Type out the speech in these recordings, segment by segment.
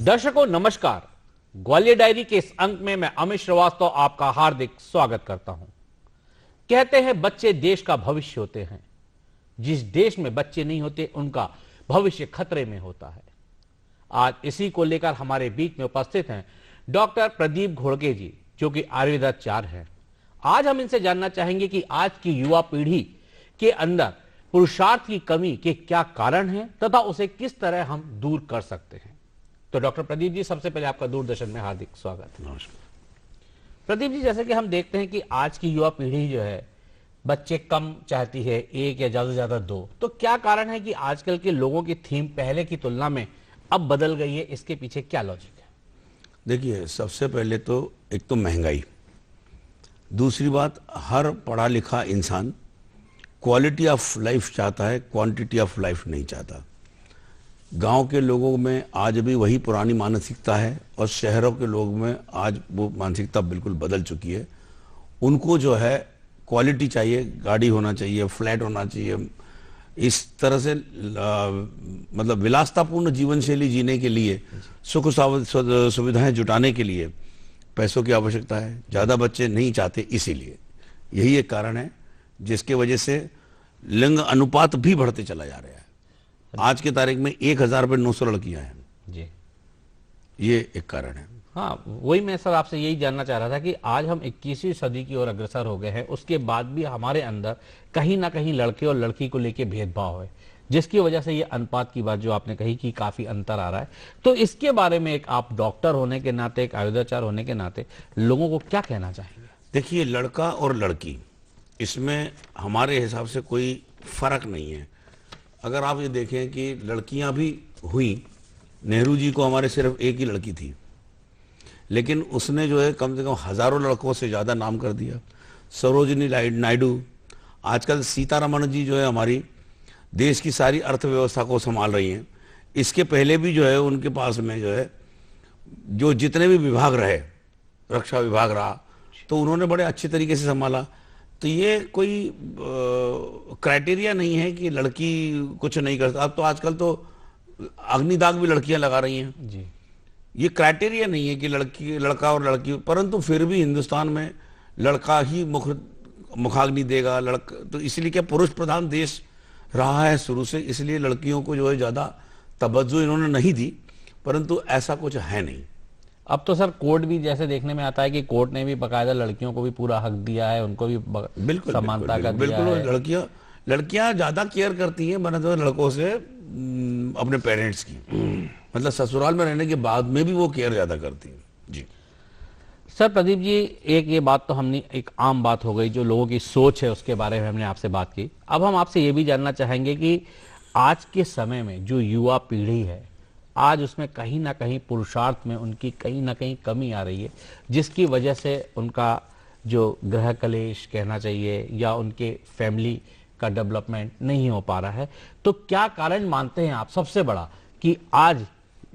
दर्शकों नमस्कार। ग्वालियर डायरी के इस अंक में मैं अमित श्रीवास्तव आपका हार्दिक स्वागत करता हूं। कहते हैं बच्चे देश का भविष्य होते हैं। जिस देश में बच्चे नहीं होते उनका भविष्य खतरे में होता है। आज इसी को लेकर हमारे बीच में उपस्थित हैं डॉक्टर प्रदीप घोड़के जी, जो कि आयुर्वेदाचार्य हैं। आज हम इनसे जानना चाहेंगे कि आज की युवा पीढ़ी के अंदर पुरुषार्थ की कमी के क्या कारण हैं तथा उसे किस तरह हम दूर कर सकते हैं। तो डॉक्टर प्रदीप जी, सबसे पहले आपका दूरदर्शन में हार्दिक स्वागत है। नमस्कार प्रदीप जी, जैसे कि हम देखते हैं कि आज की युवा पीढ़ी जो है बच्चे कम चाहती है, एक या ज्यादा से ज्यादा दो। तो क्या कारण है कि आजकल के लोगों की थीम पहले की तुलना में अब बदल गई है? इसके पीछे क्या लॉजिक है? देखिए, सबसे पहले तो एक तो महंगाई, दूसरी बात हर पढ़ा लिखा इंसान क्वालिटी ऑफ लाइफ चाहता है, क्वांटिटी ऑफ लाइफ नहीं चाहता। गांव के लोगों में आज भी वही पुरानी मानसिकता है और शहरों के लोगों में आज वो मानसिकता बिल्कुल बदल चुकी है। उनको जो है क्वालिटी चाहिए, गाड़ी होना चाहिए, फ्लैट होना चाहिए। इस तरह से मतलब विलासतापूर्ण जीवन शैली जीने के लिए, सुख सुविधाएं जुटाने के लिए पैसों की आवश्यकता है। ज़्यादा बच्चे नहीं चाहते, इसीलिए यही एक कारण है जिसके वजह से लिंग अनुपात भी बढ़ते चला जा रहा है। आज की तारीख में 1000 पे 900 लड़कियां हैं जी, ये एक कारण है। हाँ, वही मैं सर आपसे यही जानना चाह रहा था कि आज हम 21वीं सदी की ओर अग्रसर हो गए हैं, उसके बाद भी हमारे अंदर कहीं ना कहीं लड़के और लड़की को लेकर भेदभाव है, जिसकी वजह से ये अनुपात की बात जो आपने कही कि काफी अंतर आ रहा है। तो इसके बारे में एक आप डॉक्टर होने के नाते, एक आयुर्वेदाचार्य होने के नाते लोगों को क्या कहना चाहेंगे? देखिए, लड़का और लड़की इसमें हमारे हिसाब से कोई फर्क नहीं है। अगर आप ये देखें कि लड़कियां भी हुई, नेहरू जी को हमारे सिर्फ एक ही लड़की थी, लेकिन उसने जो है कम से कम हजारों लड़कों से ज़्यादा नाम कर दिया। सरोजिनी नायडू, आजकल सीतारमण जी जो है हमारी देश की सारी अर्थव्यवस्था को संभाल रही हैं। इसके पहले भी जो है उनके पास में जो है जो जितने भी विभाग रहे, रक्षा विभाग रहा, तो उन्होंने बड़े अच्छे तरीके से संभाला। तो ये कोई क्राइटेरिया नहीं है कि लड़की कुछ नहीं करता। अब तो आजकल तो अग्निदाग भी लड़कियां लगा रही हैं जी। ये क्राइटेरिया नहीं है कि लड़का और लड़की, परंतु फिर भी हिंदुस्तान में लड़का ही मुखाग्नि देगा। तो इसलिए क्या पुरुष प्रधान देश रहा है शुरू से, इसलिए लड़कियों को जो है ज़्यादा तवज्जो इन्होंने नहीं दी, परंतु ऐसा कुछ है नहीं। अब तो सर कोर्ट भी जैसे देखने में आता है कि कोर्ट ने भी बकायदा लड़कियों को भी पूरा हक दिया है, उनको भी बिल्कुल समानता का दिया बिल्कुल है। लड़कियां ज्यादा केयर करती हैं बनस्पत लड़कों से अपने पेरेंट्स की। मतलब ससुराल में रहने के बाद में भी वो केयर ज्यादा करती हैं। जी सर प्रदीप जी, एक ये बात तो हमने एक आम बात हो गई, जो लोगों की सोच है उसके बारे में हमने आपसे बात की। अब हम आपसे ये भी जानना चाहेंगे कि आज के समय में जो युवा पीढ़ी है, आज उसमें कहीं ना कहीं पुरुषार्थ में उनकी कहीं ना कहीं कमी आ रही है, जिसकी वजह से उनका जो गृह कलेश कहना चाहिए या उनके फैमिली का डेवलपमेंट नहीं हो पा रहा है। तो क्या कारण मानते हैं आप सबसे बड़ा कि आज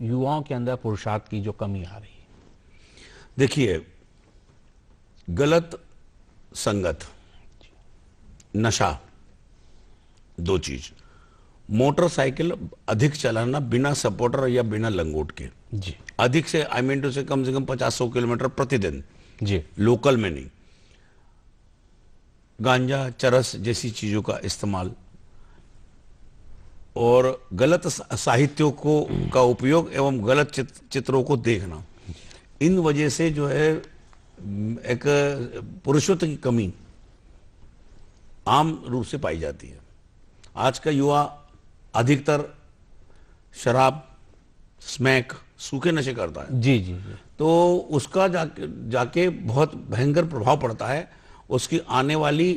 युवाओं के अंदर पुरुषार्थ की जो कमी आ रही है? देखिए, गलत संगत, नशा, दो चीज। मोटरसाइकिल अधिक चलाना बिना सपोर्टर या बिना लंगोट के जी, अधिक से आई मीन टू से कम 50-100 किलोमीटर प्रतिदिन जी, लोकल में नहीं। गांजा, चरस जैसी चीजों का इस्तेमाल और गलत साहित्यों को का उपयोग एवं गलत चित्रों को देखना, इन वजह से जो है एक पुरुषत्व की कमी आम रूप से पाई जाती है। आज का युवा अधिकतर शराब, स्मैक, सूखे नशे करता है। जी, जी, जी। तो उसका जाके बहुत भयंकर प्रभाव पड़ता है उसकी आने वाली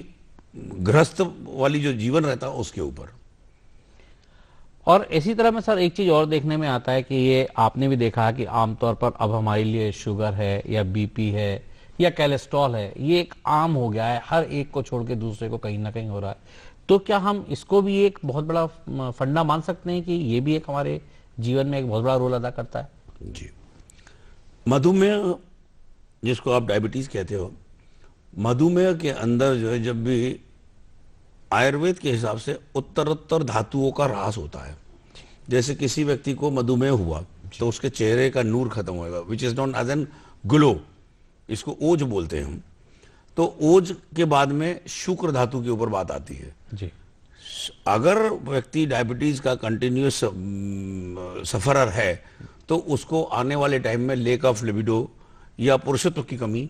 गृहस्थ वाली जो जीवन रहता है उसके ऊपर। और इसी तरह में सर एक चीज और देखने में आता है कि ये आपने भी देखा है कि आमतौर पर अब हमारे लिए शुगर है या बीपी है या कोलेस्ट्रॉल है, ये एक आम हो गया है, हर एक को छोड़ के दूसरे को कहीं ना कहीं हो रहा है। तो क्या हम इसको भी एक बहुत बड़ा फंडा मान सकते हैं कि ये भी एक हमारे जीवन में एक बहुत बड़ा रोल अदा करता है? जी, मधुमेह जिसको आप डायबिटीज कहते हो, मधुमेह के अंदर जो है जब भी आयुर्वेद के हिसाब से उत्तरोत्तर धातुओं का ह्रास होता है। जैसे किसी व्यक्ति को मधुमेह हुआ तो उसके चेहरे का नूर खत्म होएगा, which is known as an glow, इसको ओज बोलते हैं हम। तो ओज के बाद में शुक्र धातु के ऊपर बात आती है जी। अगर व्यक्ति डायबिटीज का कंटिन्यूस सफरर है तो उसको आने वाले टाइम में लेक ऑफ लिबिडो या पुरुषत्व की कमी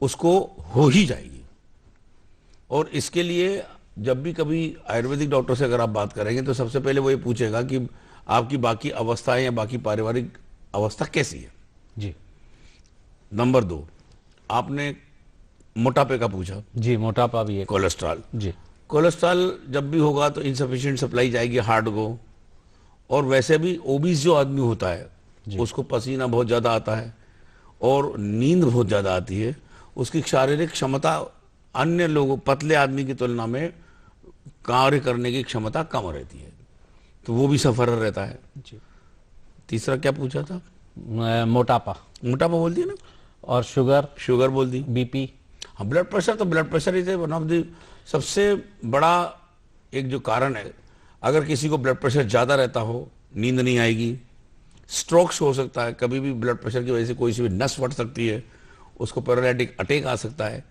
उसको हो ही जाएगी। और इसके लिए जब भी कभी आयुर्वेदिक डॉक्टर से अगर आप बात करेंगे तो सबसे पहले वो ये पूछेगा कि आपकी बाकी अवस्थाएं या बाकी पारिवारिक अवस्था कैसी है। जी। नंबर 2, आपने मोटापे का पूछा। जी, मोटापा भी है। कोलेस्ट्रॉल। जी। कोलेस्ट्रॉल जब भी होगा तो इनसफिशिएंट सप्लाई जाएगी हार्ट को। और वैसे भी ओबीस जो आदमी होता है उसको पसीना बहुत ज्यादा आता है और नींद बहुत ज्यादा आती है। उसकी शारीरिक क्षमता अन्य लोगों, पतले आदमी की तुलना में कार्य करने की क्षमता कम रहती है, तो वो भी सफर रहता है। जी। तीसरा क्या पूछा था? मोटापा। मोटापा बोल दिया ना। और शुगर। शुगर बोल दी। बीपी। हाँ, ब्लड प्रेशर, तो blood pressure is one of the सबसे बड़ा एक जो कारण है। अगर किसी को ब्लड प्रेशर ज्यादा रहता हो, नींद नहीं आएगी, स्ट्रोक्स हो सकता है, कभी भी ब्लड प्रेशर की वजह से कोई सी भी नस फट सकती है, उसको पैरालिटिक अटैक आ सकता है,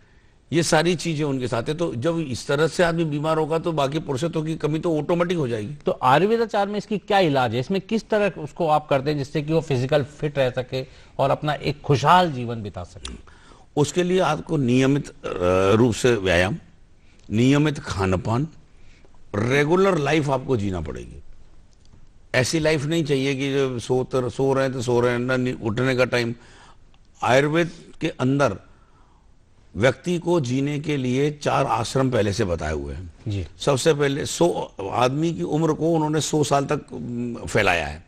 ये सारी चीजें उनके साथ है। तो जब इस तरह से आदमी बीमार होगा तो बाकी पुरुषत्व की कमी तो ऑटोमेटिक हो जाएगी। तो आयुर्वेदाचार में इसकी क्या इलाज है? इसमें किस तरह उसको आप करते हैं जिससे कि वो फिजिकल फिट रह सके और अपना एक खुशहाल जीवन बिता सके? उसके लिए आपको नियमित रूप से व्यायाम, नियमित खानपान, रेगुलर लाइफ आपको जीना पड़ेगी। ऐसी लाइफ नहीं चाहिए कि जो सो रहे हैं तो सो रहे हैं, ना उठने का टाइम। आयुर्वेद के अंदर व्यक्ति को जीने के लिए 4 आश्रम पहले से बताए हुए हैं। जी। सबसे पहले 100 आदमी की उम्र को उन्होंने 100 साल तक फैलाया है।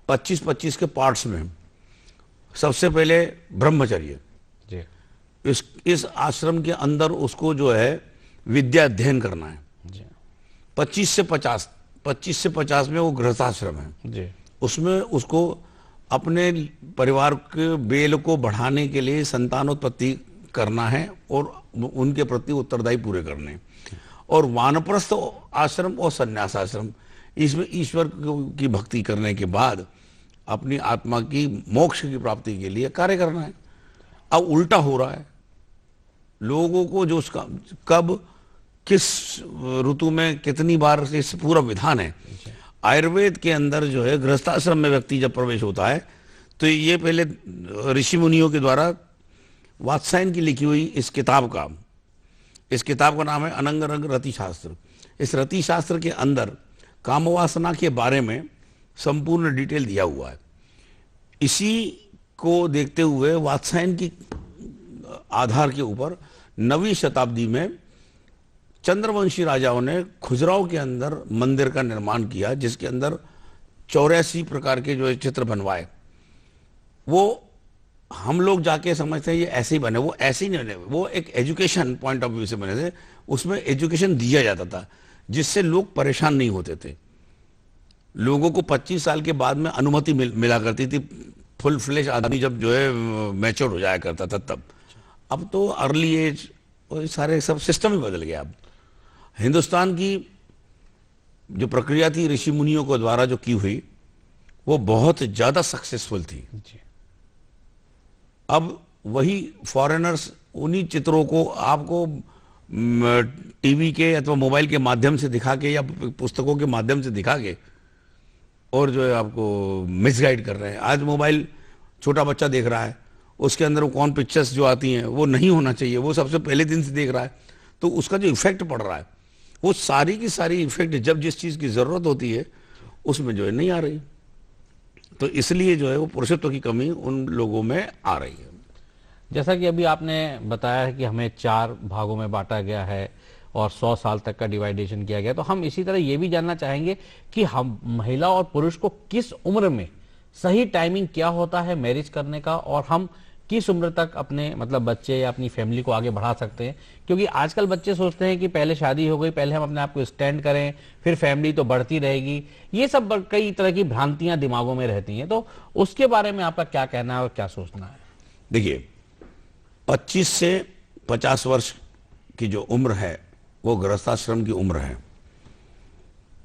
25-25 के पार्ट्स में। सबसे पहले ब्रह्मचर्य। जी। इस आश्रम के अंदर उसको जो है विद्या अध्ययन करना है। जी। 25 से 50 में वो गृहस्थाश्रम है। जी। उसमें उसको अपने परिवार के बेल को बढ़ाने के लिए संतानोत्पत्ति करना है और उनके प्रति उत्तरदायी पूरे करने। और वानप्रस्थ आश्रम और संन्यास आश्रम, इसमें ईश्वर की भक्ति करने के बाद अपनी आत्मा की मोक्ष की प्राप्ति के लिए कार्य करना है। अब उल्टा हो रहा है, लोगों को जो उसका कब किस ऋतु में कितनी बार इस पूरा विधान है। आयुर्वेद के अंदर जो है गृहस्थाश्रम में व्यक्ति जब प्रवेश होता है तो ये पहले ऋषि मुनियों के द्वारा वात्सायन की लिखी हुई इस किताब का नाम है अनंग रंग रति शास्त्र। इस रति शास्त्र के अंदर कामवासना के बारे में संपूर्ण डिटेल दिया हुआ है। इसी को देखते हुए वात्सायन की आधार के ऊपर 9वीं शताब्दी में चंद्रवंशी राजाओं ने खुजराहो के अंदर मंदिर का निर्माण किया, जिसके अंदर 84 प्रकार के जो चित्र बनवाए। वो हम लोग जाके समझते हैं ये ऐसे ही बने, वो ऐसे ही नहीं बने, वो एक एजुकेशन पॉइंट ऑफ व्यू से बने थे। उसमें एजुकेशन दिया जाता था जिससे लोग परेशान नहीं होते थे। लोगों को 25 साल के बाद में अनुमति मिला करती थी, फुल फ्लेश आदमी जब जो है मैच्योर हो जाया करता था तब। अब तो अर्ली एज और सारे सब सिस्टम ही बदल गया। अब हिंदुस्तान की जो प्रक्रिया थी ऋषि मुनियों को द्वारा जो की हुई वो बहुत ज्यादा सक्सेसफुल थी। अब वही फॉरेनर्स उन्हीं चित्रों को आपको टीवी के अथवा मोबाइल के माध्यम से दिखा के या पुस्तकों के माध्यम से दिखा के और जो है आपको मिसगाइड कर रहे हैं। आज मोबाइल छोटा बच्चा देख रहा है, उसके अंदर वो कौन पिक्चर्स जो आती हैं वो नहीं होना चाहिए, वो सबसे पहले दिन से देख रहा है, तो उसका जो इफेक्ट पड़ रहा है वो सारी की सारी इफेक्ट जब जिस चीज की जरूरत होती है उसमें जो है नहीं आ रही। तो इसलिए जो है वो पुरुषत्व की कमी उन लोगों में आ रही है। जैसा कि अभी आपने बताया है कि हमें 4 भागों में बांटा गया है और 100 साल तक का डिवाइडेशन किया गया। तो हम इसी तरह ये भी जानना चाहेंगे कि हम महिला और पुरुष को किस उम्र में सही टाइमिंग क्या होता है मैरिज करने का, और हम किस उम्र तक अपने मतलब बच्चे या अपनी फैमिली को आगे बढ़ा सकते हैं। क्योंकि आजकल बच्चे सोचते हैं कि पहले शादी हो गई, पहले हम अपने आप को स्टैंड करें, फिर फैमिली तो बढ़ती रहेगी। ये सब कई तरह की भ्रांतियां दिमागों में रहती हैं। तो उसके बारे में आपका क्या कहना है और क्या सोचना है? देखिए, 25 से 50 वर्ष की जो उम्र है वो गृहस्थाश्रम की उम्र है।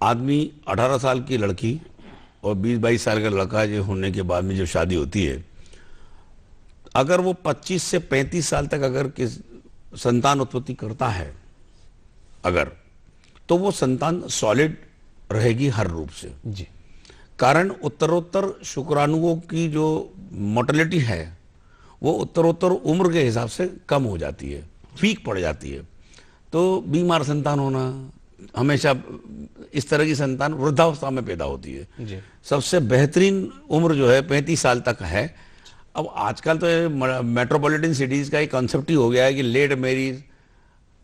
आदमी 18 साल की लड़की और 20-22 साल का लड़का जो होने के बाद में जो शादी होती है, अगर वो 25 से 35 साल तक अगर किस संतान उत्पत्ति करता है अगर, तो वो संतान सॉलिड रहेगी हर रूप से। जी। कारण उत्तरोत्तर शुक्राणुओं की जो मोर्टेलिटी है वो उत्तरोत्तर उम्र के हिसाब से कम हो जाती है, पीक पड़ जाती है। तो बीमार संतान होना, हमेशा इस तरह की संतान वृद्धावस्था में पैदा होती है। जी। सबसे बेहतरीन उम्र जो है 35 साल तक है। अब आजकल तो मेट्रोपॉलिटन सिटीज का एक कॉन्सेप्ट ही हो गया है कि लेट मैरिज,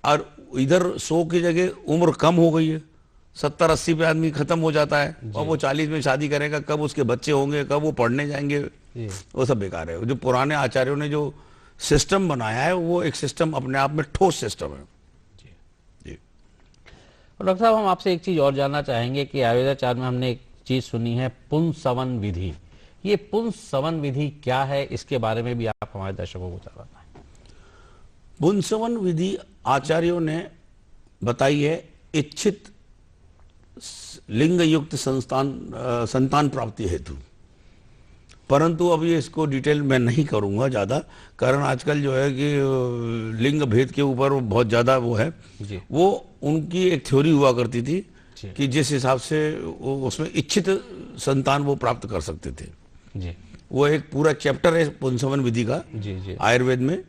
और इधर 100 की जगह उम्र कम हो गई है। 70-80 पे आदमी खत्म हो जाता है और वो 40 में शादी करेगा, कब उसके बच्चे होंगे, कब वो पढ़ने जाएंगे, वो सब बेकार है। जो पुराने आचार्यों ने जो सिस्टम बनाया है वो एक सिस्टम अपने आप में ठोस सिस्टम है। जी। और डॉक्टर साहब, हम आपसे एक चीज और जानना चाहेंगे कि आयुर्वेदाचार में हमने एक चीज सुनी है, पुंसवन विधि। ये पुंसवन विधि क्या है, इसके बारे में भी आप हमारे दर्शकों को बताएं। पुंसवन विधि आचार्यों ने बताई है इच्छित लिंग युक्त संतान प्राप्ति हेतु, परंतु अभी इसको डिटेल में नहीं करूंगा ज्यादा, कारण आजकल जो है कि लिंग भेद के ऊपर बहुत ज्यादा वो है। जी। वो उनकी एक थ्योरी हुआ करती थी कि जिस हिसाब से उसमें इच्छित संतान वो प्राप्त कर सकते थे। जी। वो एक पूरा चैप्टर है पुंसवन विधि का। जी। जी। आयुर्वेद में,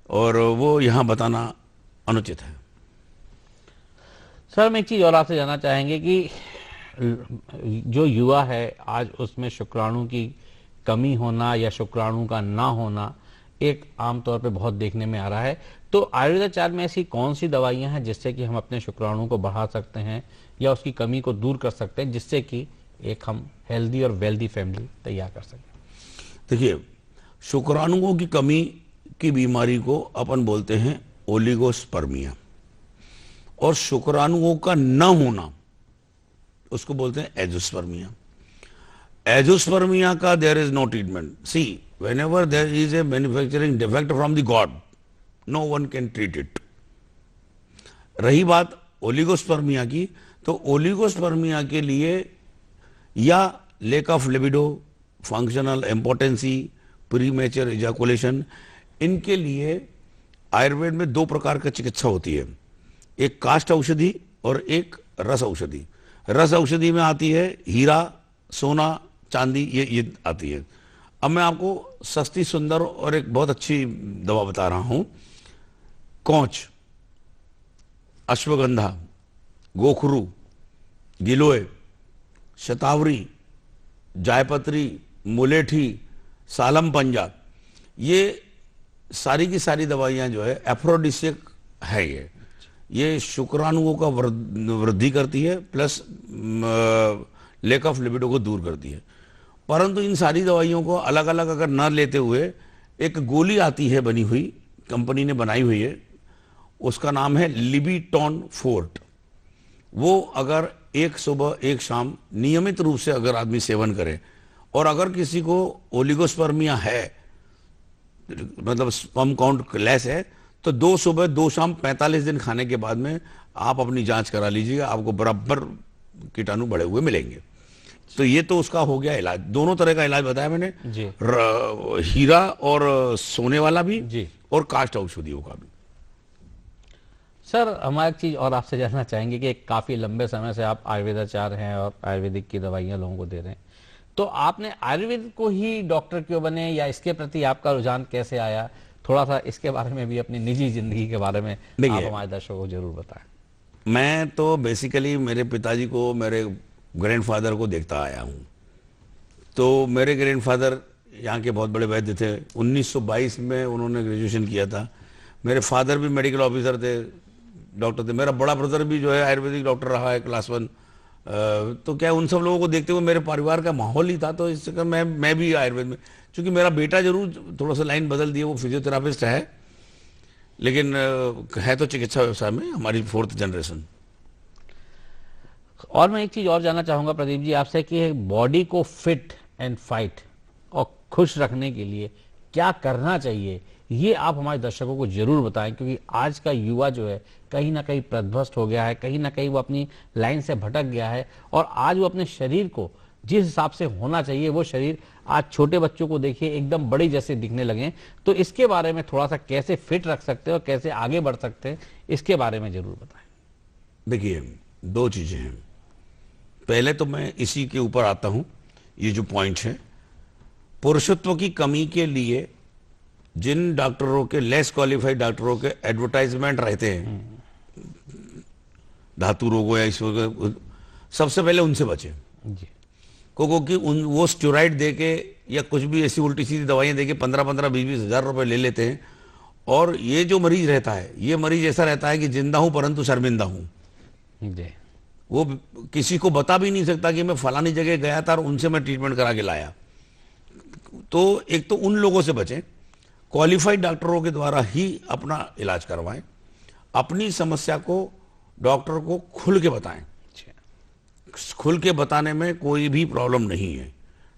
और वो यहाँ बताना अनुचित है। सर, हम एक चीज और आपसे जानना चाहेंगे कि जो युवा है आज, उसमें शुक्राणु की कमी होना या शुक्राणु का ना होना एक आमतौर पे बहुत देखने में आ रहा है। तो आयुर्वेदाचार में ऐसी कौन सी दवाइयां हैं जिससे कि हम अपने शुक्राणु को बढ़ा सकते हैं या उसकी कमी को दूर कर सकते हैं, जिससे कि एक हम हेल्दी और वेल्दी फैमिली तैयार कर सकें? देखिए, शुक्राणुओं की कमी की बीमारी को अपन बोलते हैं ओलिगोस्पर्मिया, और शुक्राणुओं का न होना उसको बोलते हैं एजोस्पर्मिया। एजोस्पर्मिया का there is no treatment. See, whenever there is a manufacturing defect from the god, no one can treat it. रही बात ओलिगोस्पर्मिया की, तो ओलिगोस्पर्मिया के लिए या lack of libido, functional impotency, premature ejaculation, इनके लिए आयुर्वेद में 2 प्रकार का चिकित्सा होती है, एक काष्ठ औषधि और एक रस औषधि। रस औषधि में आती है हीरा, सोना, चांदी, ये आती है। अब मैं आपको सस्ती, सुंदर और एक बहुत अच्छी दवा बता रहा हूं। कौच, अश्वगंधा, गोखरू, गिलोय, शतावरी, जायपत्री, मुलेठी, सालम पंजा, ये सारी की सारी दवाइयां जो है एफ्रोडिसियक है। ये शुक्राणुओं का वृद्धि करती है, प्लस लेक ऑफ लिबिडो को दूर करती है। परंतु इन सारी दवाइयों को अलग अलग अगर न लेते हुए एक गोली आती है बनी हुई, कंपनी ने बनाई हुई है, उसका नाम है लिबिटॉन फोर्ट। वो अगर एक सुबह एक शाम नियमित रूप से अगर आदमी सेवन करे, और अगर किसी को ओलिगोस्पर्मिया है, मतलब स्पर्म काउंट लेस है, तो 2 सुबह 2 शाम 45 दिन खाने के बाद में आप अपनी जांच करा लीजिएगा, आपको बराबर कीटाणु बढ़े हुए मिलेंगे। तो ये तो उसका हो गया इलाज। दोनों तरह का इलाज बताया मैंने जी। हीरा और सोने वाला भी जी। और काष्ठ औषधियों का भी। सर, हम एक चीज और आपसे जानना चाहेंगे कि काफी लंबे समय से आप आयुर्वेदाचार्य हैं और आयुर्वेदिक की दवाइयां लोगों को दे रहे हैं, तो आपने आयुर्वेद को ही डॉक्टर क्यों बने, या इसके प्रति आपका रुझान कैसे आया? थोड़ा सा इसके बारे में भी, अपनी निजी जिंदगी के बारे में आप हमारे दर्शकों को जरूर बताएं। मैं तो बेसिकली मेरे पिताजी को, मेरे ग्रैंडफादर को देखता आया हूं। तो मेरे ग्रैंडफादर यहाँ के बहुत बड़े वैद्य थे। 1922 में उन्होंने ग्रेजुएशन किया था। मेरे फादर भी मेडिकल ऑफिसर थे, डॉक्टर थे। मेरा बड़ा ब्रदर भी जो है आयुर्वेदिक डॉक्टर रहा है, क्लास 1। तो क्या उन सब लोगों को देखते हुए मेरे परिवार का माहौल ही था, तो इस चक्कर मैं भी आयुर्वेद में, क्योंकि मेरा बेटा जरूर थोड़ा सा लाइन बदल दिया, वो फिजियोथेरापिस्ट है, लेकिन है तो चिकित्सा व्यवसाय में, हमारी 4th जनरेशन। और मैं एक चीज और जानना चाहूंगा प्रदीप जी आपसे कि बॉडी को फिट एंड फाइट और खुश रखने के लिए क्या करना चाहिए, ये आप हमारे दर्शकों को जरूर बताएं, क्योंकि आज का युवा जो है कहीं ना कहीं पथभ्रष्ट हो गया है, कहीं ना कहीं वो अपनी लाइन से भटक गया है, और आज वो अपने शरीर को जिस हिसाब से होना चाहिए वो शरीर आज छोटे बच्चों को देखिए एकदम बड़ी जैसे दिखने लगे। तो इसके बारे में थोड़ा सा कैसे फिट रख सकते हैं और कैसे आगे बढ़ सकते हैं, इसके बारे में जरूर बताएं। देखिए, 2 चीजें हैं। पहले तो मैं इसी के ऊपर आता हूं, ये जो पॉइंट है, पुरुषत्व की कमी के लिए जिन डॉक्टरों के, लेस क्वालिफाइड डॉक्टरों के एडवर्टाइजमेंट रहते हैं धातु रोगों या इस सबसे पहले उनसे बचे जी। क्योंकि वो स्टेरॉइड देके या कुछ भी ऐसी उल्टी सीधी दवाइयां देके 15-15, 20-20 हजार रुपए ले लेते हैं। और ये जो मरीज रहता है, ये मरीज ऐसा रहता है कि जिंदा हूं परंतु शर्मिंदा हूं जी। वो किसी को बता भी नहीं सकता कि मैं फलानी जगह गया था और उनसे मैं ट्रीटमेंट करा के लाया। तो एक तो उन लोगों से बचें, क्वालिफाइड डॉक्टरों के द्वारा ही अपना इलाज करवाएं, अपनी समस्या को डॉक्टर को खुल के बताएं। खुल के बताने में कोई भी प्रॉब्लम नहीं है।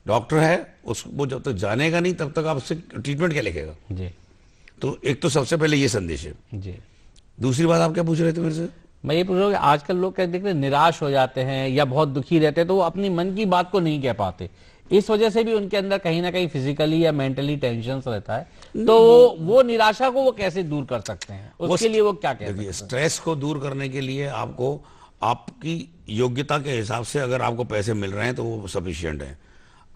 डॉक्टर है, वो जब तक जानेगा नहीं तब तक आपसे ट्रीटमेंट क्या लिखेगा जी। तो एक तो सबसे पहले ये संदेश है जी। दूसरी बात आप क्या पूछ रहे थे मेरे से? मैं ये पूछ रहा हूँ कि आजकल लोग क्या देखते हैं, निराश हो जाते हैं या बहुत दुखी रहते हैं, तो वो अपनी मन की बात को नहीं कह पाते, इस वजह से भी उनके अंदर कहीं ना कहीं फिजिकली या मेंटली टेंशन रहता है। तो वो निराशा को वो कैसे दूर कर सकते हैं, उसके लिए वो क्या कहते हैं? स्ट्रेस को दूर करने के लिए आपको आपकी योग्यता के हिसाब से अगर आपको पैसे मिल रहे हैं तो वो सफिशिएंट है।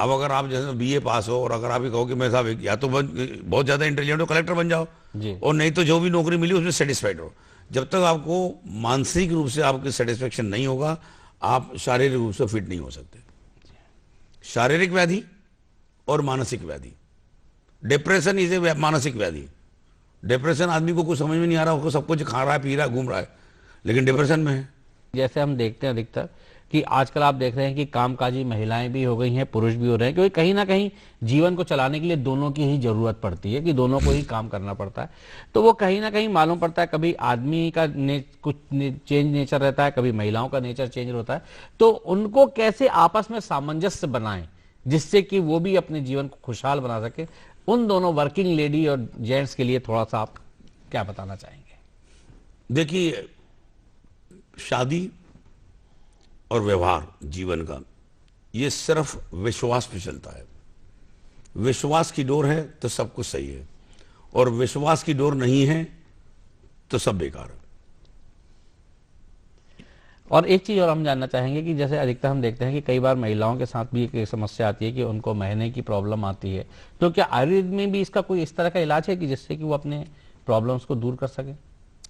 अब अगर आप जैसे BA पास हो और अगर आप ये कहो कि मैं साहब या तो बहुत ज्यादा इंटेलिजेंट हो, कलेक्टर बन जाओ जी। और नहीं तो जो भी नौकरी मिली उसमें सेटिस्फाइड हो। जब तक आपको मानसिक रूप से आपकी सेटिस्फेक्शन नहीं होगा, आप शारीरिक रूप से फिट नहीं हो सकते। शारीरिक व्याधि और मानसिक व्याधि, डिप्रेशन इज ए मानसिक व्याधि। डिप्रेशन आदमी को कुछ समझ में नहीं आ रहा, उसको सब कुछ खा रहा है, पी रहा है, घूम रहा है, लेकिन डिप्रेशन में है। जैसे हम देखते हैं अधिकतर कि आजकल आप देख रहे हैं कि कामकाजी महिलाएं भी हो गई हैं, पुरुष भी हो रहे हैं, क्योंकि कहीं ना कहीं जीवन को चलाने के लिए दोनों की ही जरूरत पड़ती है, कि दोनों को ही काम करना पड़ता है। तो वो कहीं ना कहीं मालूम पड़ता है, कभी आदमी का कुछ चेंज नेचर रहता है, कभी महिलाओं का नेचर चेंज होता है। तो उनको कैसे आपस में सामंजस्य बनाएं जिससे कि वो भी अपने जीवन को खुशहाल बना सके, उन दोनों वर्किंग लेडी और जेंट्स के लिए थोड़ा सा आप क्या बताना चाहेंगे? देखिए, शादी और व्यवहार जीवन का, ये सिर्फ विश्वास पे चलता है। विश्वास की डोर है तो सब कुछ सही है, और विश्वास की डोर नहीं है तो सब बेकार है। और एक चीज और हम जानना चाहेंगे कि जैसे अधिकतर हम देखते हैं कि कई बार महिलाओं के साथ भी एक समस्या आती है कि उनको महीने की प्रॉब्लम आती है, तो क्या आयुर्वेद में भी इसका कोई इस तरह का इलाज है कि जिससे कि वो अपने प्रॉब्लम्स को दूर कर सके?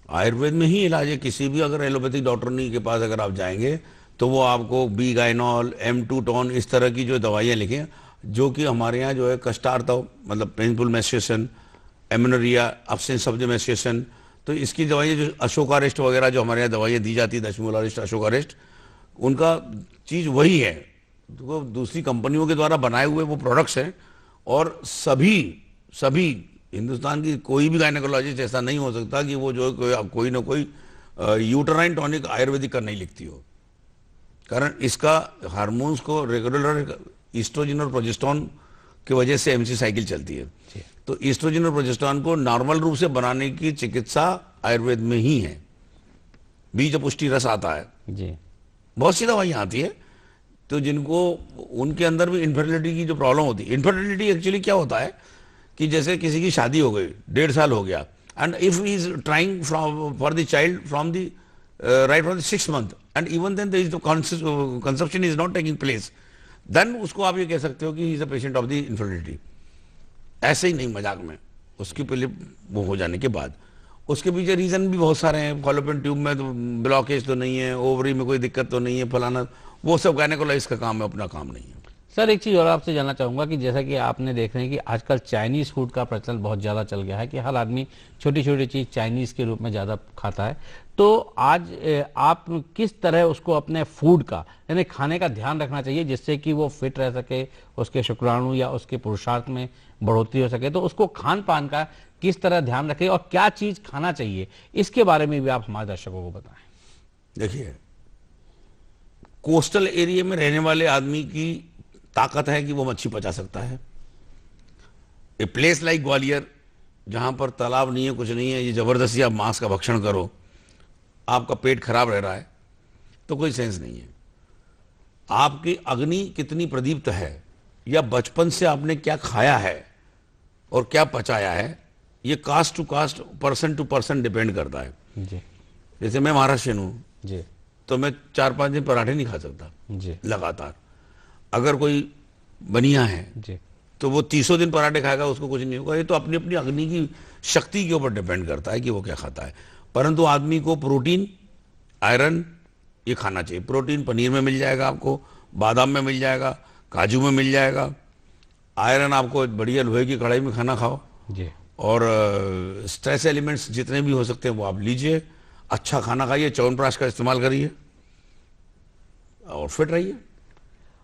आयुर्वेद में ही इलाज है। किसी भी अगर एलोपैथिक डॉक्टर के पास अगर आप जाएंगे तो वो आपको B-गाइनॉल, M2 टॉन इस तरह की जो दवाइयाँ लिखें, जो कि हमारे यहाँ जो है कष्टार्थ मतलब painful menstruation, amenorrhoea, absence of the menstruation, तो इसकी दवाइयाँ जो अशोकारिष्ट वगैरह जो हमारे यहाँ दवाइयाँ दी जाती है, दशमूलारिष्ट, अशोकारिष्ट, उनका चीज़ वही है। तो दूसरी कंपनियों के द्वारा बनाए हुए वो प्रोडक्ट्स हैं, और सभी हिंदुस्तान की कोई भी गायनेकोलॉजिस्ट ऐसा नहीं हो सकता कि वो जो कोई ना कोई यूटराइन टॉनिक आयुर्वेदिक का नहीं लिखती हो। कारण इसका हार्मोन्स को रेगुलर ईस्ट्रोजन और प्रोजेस्टेरोन की वजह से MC साइकिल चलती है। तो ईस्ट्रोजन और प्रोजेस्टेरोन को नॉर्मल रूप से बनाने की चिकित्सा आयुर्वेद में ही है। बीज पुष्टि रस आता है जी, बहुत सी दवाइयाँ आती है, तो जिनको उनके अंदर भी इनफर्टिलिटी की जो प्रॉब्लम होती है। इनफर्टिलिटी एक्चुअली क्या होता है कि जैसे किसी की शादी हो गई, 1.5 साल हो गया, and if he is trying for the child from the right from the 6th month, and even then there is no conception is not taking place, then उसको आप ये कह सकते हो कि he is a patient of the infertility। ऐसे ही नहीं, मजाक में, उसकी पहले वो हो जाने के बाद उसके पीछे रीजन भी बहुत सारे हैं। फॉलोपियन ट्यूब में तो ब्लॉकेज तो नहीं है, ओवरी में कोई दिक्कत तो नहीं है, फलाना, वो सब गायनेकोलॉजिस्ट का काम है, अपना काम नहीं है। सर एक चीज और आपसे जानना चाहूंगा कि जैसा कि आपने देख रहे हैं कि आजकल चाइनीज फूड का प्रचलन बहुत ज्यादा चल गया है कि हर आदमी छोटी छोटी चीज चाइनीज के रूप में ज्यादा खाता है, तो आज आप किस तरह उसको अपने फूड का यानी खाने का ध्यान रखना चाहिए जिससे कि वो फिट रह सके, उसके शुक्राणु या उसके पुरुषार्थ में बढ़ोतरी हो सके, तो उसको खान पान का किस तरह ध्यान रखें और क्या चीज खाना चाहिए, इसके बारे में भी आप हमारे दर्शकों को बताएं। देखिए, कोस्टल एरिया में रहने वाले आदमी की ताकत है कि वो मच्छी पचा सकता है। ए प्लेस लाइक ग्वालियर, जहां पर तालाब नहीं है, कुछ नहीं है, ये जबरदस्ती आप मांस का भक्षण करो, आपका पेट खराब रह रहा है, तो कोई सेंस नहीं है। आपकी अग्नि कितनी प्रदीप्त है या बचपन से आपने क्या खाया है और क्या पचाया है, ये caste to caste, person to person depend करता है जी। जैसे मैं महाराष्ट्रियन हूँ जी तो मैं 4-5 दिन पराठे नहीं खा सकता जी लगातार। अगर कोई बनिया है जी तो वो 300 दिन पराठे खाएगा, उसको कुछ नहीं होगा। ये तो अपनी अपनी अग्नि की शक्ति के ऊपर डिपेंड करता है कि वो क्या खाता है। परंतु आदमी को प्रोटीन, आयरन ये खाना चाहिए। प्रोटीन पनीर में मिल जाएगा, आपको बादाम में मिल जाएगा, काजू में मिल जाएगा। आयरन आपको बढ़िया लोहे की कढ़ाई में खाना खाओ, जी। और स्ट्रेस एलिमेंट्स जितने भी हो सकते हैं वो आप लीजिए। अच्छा खाना खाइए, च्यवनप्राश का इस्तेमाल करिए और फिट रहिए।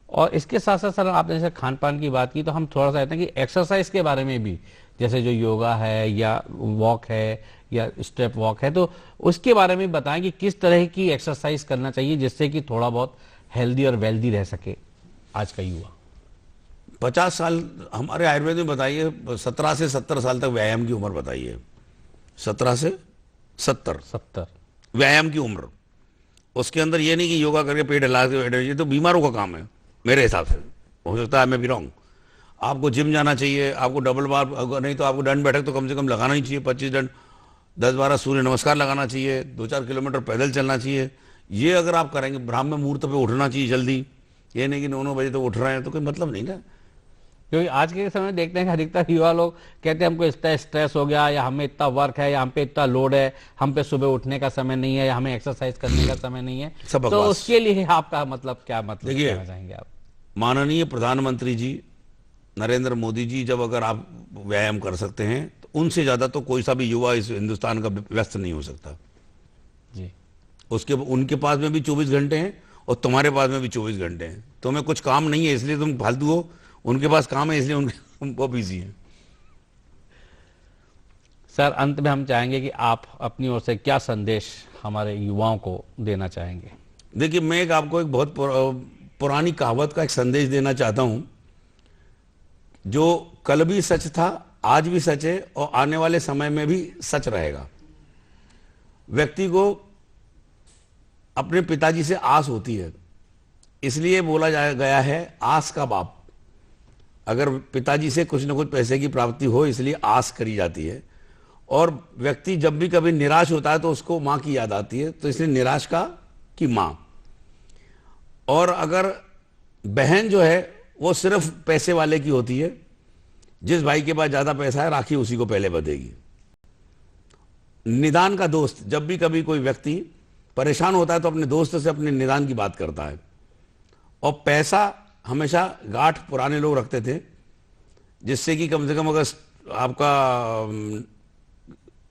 और इसके साथ साथ सर आपने जैसे खान पान की बात की, तो हम थोड़ा सा कहते हैं कि एक्सरसाइज के बारे में भी, जैसे जो योगा है या वॉक है या स्टेप वॉक है, तो उसके बारे में बताएं कि किस तरह की एक्सरसाइज करना चाहिए जिससे कि थोड़ा बहुत हेल्दी और वेल्दी रह सके आज का युवा। 50 साल हमारे आयुर्वेद में बताइए, 17 से 70 साल तक व्यायाम की उम्र बताइए। 17 से 70 व्यायाम की उम्र। उसके अंदर ये नहीं कि योगा करके पेट हिला के बैठे, ये तो बीमारों का काम है मेरे हिसाब से। हो सकता है मैं भी रॉन्ग। आपको जिम जाना चाहिए, आपको डबल बार, नहीं तो आपको दंड बैठक तो कम से कम लगाना ही चाहिए, 25 दंड, 10-12 सूर्य नमस्कार लगाना चाहिए, 2-4 किलोमीटर पैदल चलना चाहिए। ये अगर आप करेंगे, ब्राह्मण मुहूर्त पे उठना चाहिए जल्दी, ये नहीं कि 9-9 बजे तो उठ रहे हैं, तो कोई मतलब नहीं ना। क्योंकि आज के समय में देखते हैं कि अधिकतर युवा लोग कहते हैं हमको इतना स्ट्रेस हो गया, या हमें इतना वर्क है, या हम पे इतना लोड है, हम पे सुबह उठने का समय नहीं है, या हमें एक्सरसाइज करने का समय नहीं है। तो उसके लिए आपका मतलब क्या मतलब कहना चाहेंगे आप? माननीय प्रधानमंत्री जी नरेंद्र मोदी जी, जब अगर आप व्यायाम कर सकते हैं तो उनसे ज्यादा तो कोई सा भी युवा इस हिंदुस्तान का व्यस्त नहीं हो सकता जी। उसके उनके पास में भी 24 घंटे हैं और तुम्हारे पास में भी 24 घंटे हैं। तुम्हें कुछ काम नहीं है इसलिए तुम फालतू हो, उनके पास काम है इसलिए वो बिजी है। सर अंत में हम चाहेंगे कि आप अपनी ओर से क्या संदेश हमारे युवाओं को देना चाहेंगे? देखिए, मैं आपको एक बहुत पुरानी कहावत का एक संदेश देना चाहता हूं, जो कल भी सच था, आज भी सच है और आने वाले समय में भी सच रहेगा। व्यक्ति को अपने पिताजी से आस होती है, इसलिए बोला गया है आस का बाप। अगर पिताजी से कुछ न कुछ पैसे की प्राप्ति हो इसलिए आस करी जाती है। और व्यक्ति जब भी कभी निराश होता है तो उसको मां की याद आती है, तो इसलिए निराश का की मां। और अगर बहन जो है वो सिर्फ पैसे वाले की होती है, जिस भाई के पास ज्यादा पैसा है राखी उसी को पहले बंधेगी। निदान का दोस्त, जब भी कभी कोई व्यक्ति परेशान होता है तो अपने दोस्त से अपने निदान की बात करता है। और पैसा हमेशा गांठ पुराने लोग रखते थे, जिससे कि कम से कम अगर आपका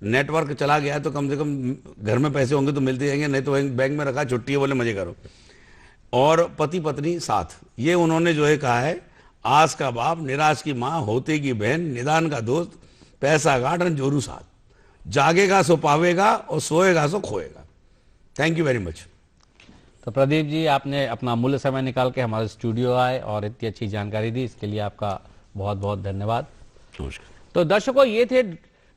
नेटवर्क चला गया तो कम से कम घर में पैसे होंगे तो मिलते जाएंगे, नहीं तो बैंक में रखा, छुट्टी है बोले मजे करो। और पति पत्नी साथ, ये उन्होंने जो है कहा है, आस का बाप, निराश की मां, होते की बहन, निदान का दोस्त, पैसा गांठ जोरू साथ, जागेगा सो पावेगा और सोएगा सो खोएगा। Thank you very much. तो प्रदीप जी, आपने अपना अमूल्य समय निकाल के हमारे स्टूडियो आए और इतनी अच्छी जानकारी दी, इसके लिए आपका बहुत बहुत धन्यवाद। नमस्कार। तो दर्शकों, ये थे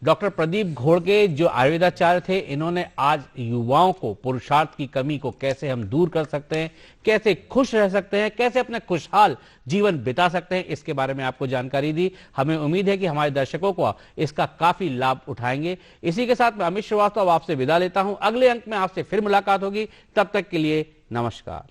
डॉक्टर प्रदीप घोड़के, जो आयुर्वेदाचार्य थे। इन्होंने आज युवाओं को पुरुषार्थ की कमी को कैसे हम दूर कर सकते हैं, कैसे खुश रह सकते हैं, कैसे अपने खुशहाल जीवन बिता सकते हैं, इसके बारे में आपको जानकारी दी। हमें उम्मीद है कि हमारे दर्शकों को इसका काफी लाभ उठाएंगे। इसी के साथ मैं अमित श्रीवास्तव आपसे विदा लेता हूं। अगले अंक में आपसे फिर मुलाकात होगी, तब तक के लिए नमस्कार।